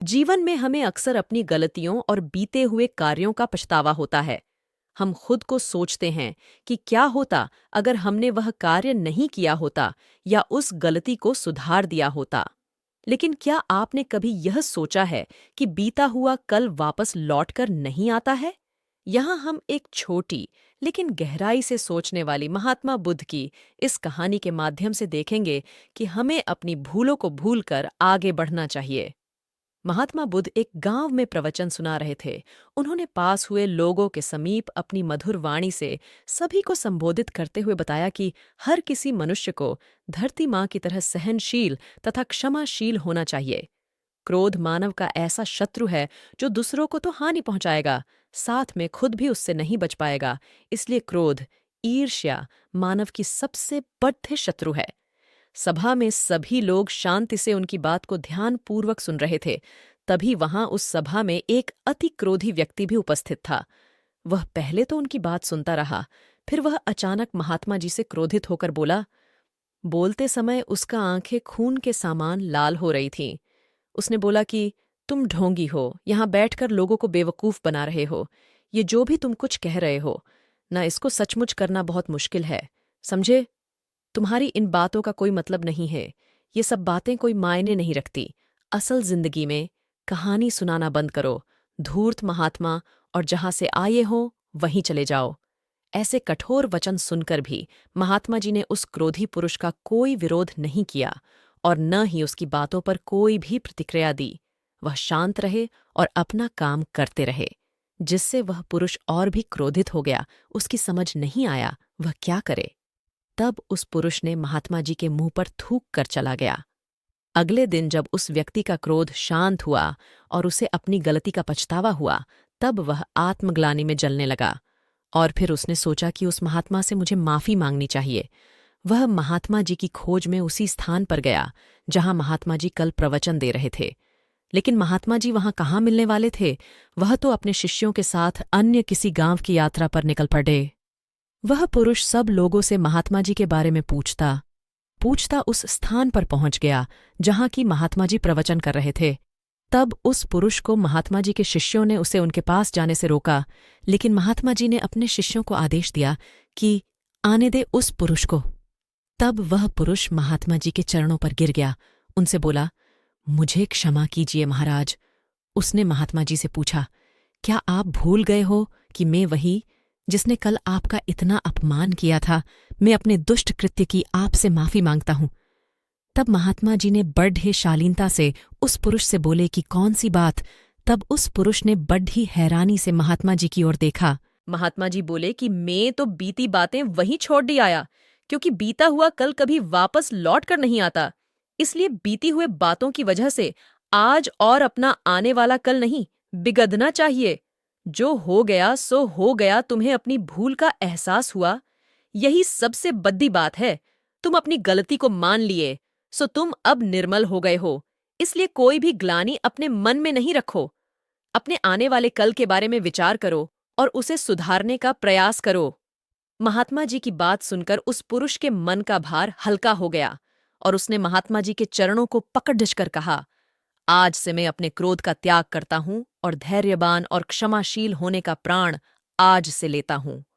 जीवन में हमें अक्सर अपनी गलतियों और बीते हुए कार्यों का पछतावा होता है। हम खुद को सोचते हैं कि क्या होता अगर हमने वह कार्य नहीं किया होता या उस गलती को सुधार दिया होता। लेकिन क्या आपने कभी यह सोचा है कि बीता हुआ कल वापस लौट कर नहीं आता है? यहाँ हम एक छोटी लेकिन गहराई से सोचने वाली महात्मा बुद्ध की इस कहानी के माध्यम से देखेंगे कि हमें अपनी भूलों को भूलकर आगे बढ़ना चाहिए। महात्मा बुद्ध एक गांव में प्रवचन सुना रहे थे। उन्होंने पास हुए लोगों के समीप अपनी मधुर वाणी से सभी को संबोधित करते हुए बताया कि हर किसी मनुष्य को धरती माँ की तरह सहनशील तथा क्षमाशील होना चाहिए। क्रोध मानव का ऐसा शत्रु है जो दूसरों को तो हानि पहुंचाएगा, साथ में खुद भी उससे नहीं बच पाएगा। इसलिए क्रोध, ईर्ष्या मानव की सबसे बड़े शत्रु है। सभा में सभी लोग शांति से उनकी बात को ध्यानपूर्वक सुन रहे थे। तभी वहां उस सभा में एक अति क्रोधी व्यक्ति भी उपस्थित था। वह पहले तो उनकी बात सुनता रहा, फिर वह अचानक महात्मा जी से क्रोधित होकर बोला। बोलते समय उसका आंखें खून के सामान लाल हो रही थीं। उसने बोला कि तुम ढोंगी हो, यहां बैठकर लोगों को बेवकूफ बना रहे हो। ये जो भी तुम कुछ कह रहे हो ना, इसको सचमुच करना बहुत मुश्किल है, समझे? तुम्हारी इन बातों का कोई मतलब नहीं है। ये सब बातें कोई मायने नहीं रखती। असल जिंदगी में कहानी सुनाना बंद करो, धूर्त महात्मा, और जहां से आए हो वहीं चले जाओ। ऐसे कठोर वचन सुनकर भी महात्मा जी ने उस क्रोधी पुरुष का कोई विरोध नहीं किया और न ही उसकी बातों पर कोई भी प्रतिक्रिया दी। वह शांत रहे और अपना काम करते रहे, जिससे वह पुरुष और भी क्रोधित हो गया। उसकी समझ नहीं आया वह क्या करे। तब उस पुरुष ने महात्मा जी के मुंह पर थूक कर चला गया। अगले दिन जब उस व्यक्ति का क्रोध शांत हुआ और उसे अपनी गलती का पछतावा हुआ, तब वह आत्मग्लानि में जलने लगा और फिर उसने सोचा कि उस महात्मा से मुझे माफी मांगनी चाहिए। वह महात्मा जी की खोज में उसी स्थान पर गया जहां महात्मा जी कल प्रवचन दे रहे थे। लेकिन महात्मा जी वहां कहाँ मिलने वाले थे? वह तो अपने शिष्यों के साथ अन्य किसी गांव की यात्रा पर निकल पड़े। वह पुरुष सब लोगों से महात्मा जी के बारे में पूछता पूछता उस स्थान पर पहुंच गया जहां की महात्मा जी प्रवचन कर रहे थे। तब उस पुरुष को महात्मा जी के शिष्यों ने उसे उनके पास जाने से रोका, लेकिन महात्मा जी ने अपने शिष्यों को आदेश दिया कि आने दे उस पुरुष को। तब वह पुरुष महात्मा जी के चरणों पर गिर गया, उनसे बोला, मुझे क्षमा कीजिए महाराज। उसने महात्मा जी से पूछा, क्या आप भूल गए हो कि मैं वही जिसने कल आपका इतना अपमान किया था? मैं अपने दुष्ट कृत्य की आपसे माफी मांगता हूं। तब महात्मा जी ने बड़ी शालीनता से उस पुरुष से बोले कि कौन सी बात? तब उस पुरुष ने बड़ी हैरानी से महात्मा जी की ओर देखा। महात्मा जी बोले कि मैं तो बीती बातें वहीं छोड़ दी आया, क्योंकि बीता हुआ कल कभी वापस लौट कर नहीं आता। इसलिए बीती हुए बातों की वजह से आज और अपना आने वाला कल नहीं बिगड़ना चाहिए। जो हो गया सो हो गया। तुम्हें अपनी भूल का एहसास हुआ, यही सबसे बड़ी बात है। तुम अपनी गलती को मान लिए, सो तुम अब निर्मल हो गए हो। इसलिए कोई भी ग्लानि अपने मन में नहीं रखो। अपने आने वाले कल के बारे में विचार करो और उसे सुधारने का प्रयास करो। महात्मा जी की बात सुनकर उस पुरुष के मन का भार हल्का हो गया और उसने महात्मा जी के चरणों को पकड़ कर कहा, आज से मैं अपने क्रोध का त्याग करता हूं और धैर्यवान और क्षमाशील होने का प्राण आज से लेता हूं।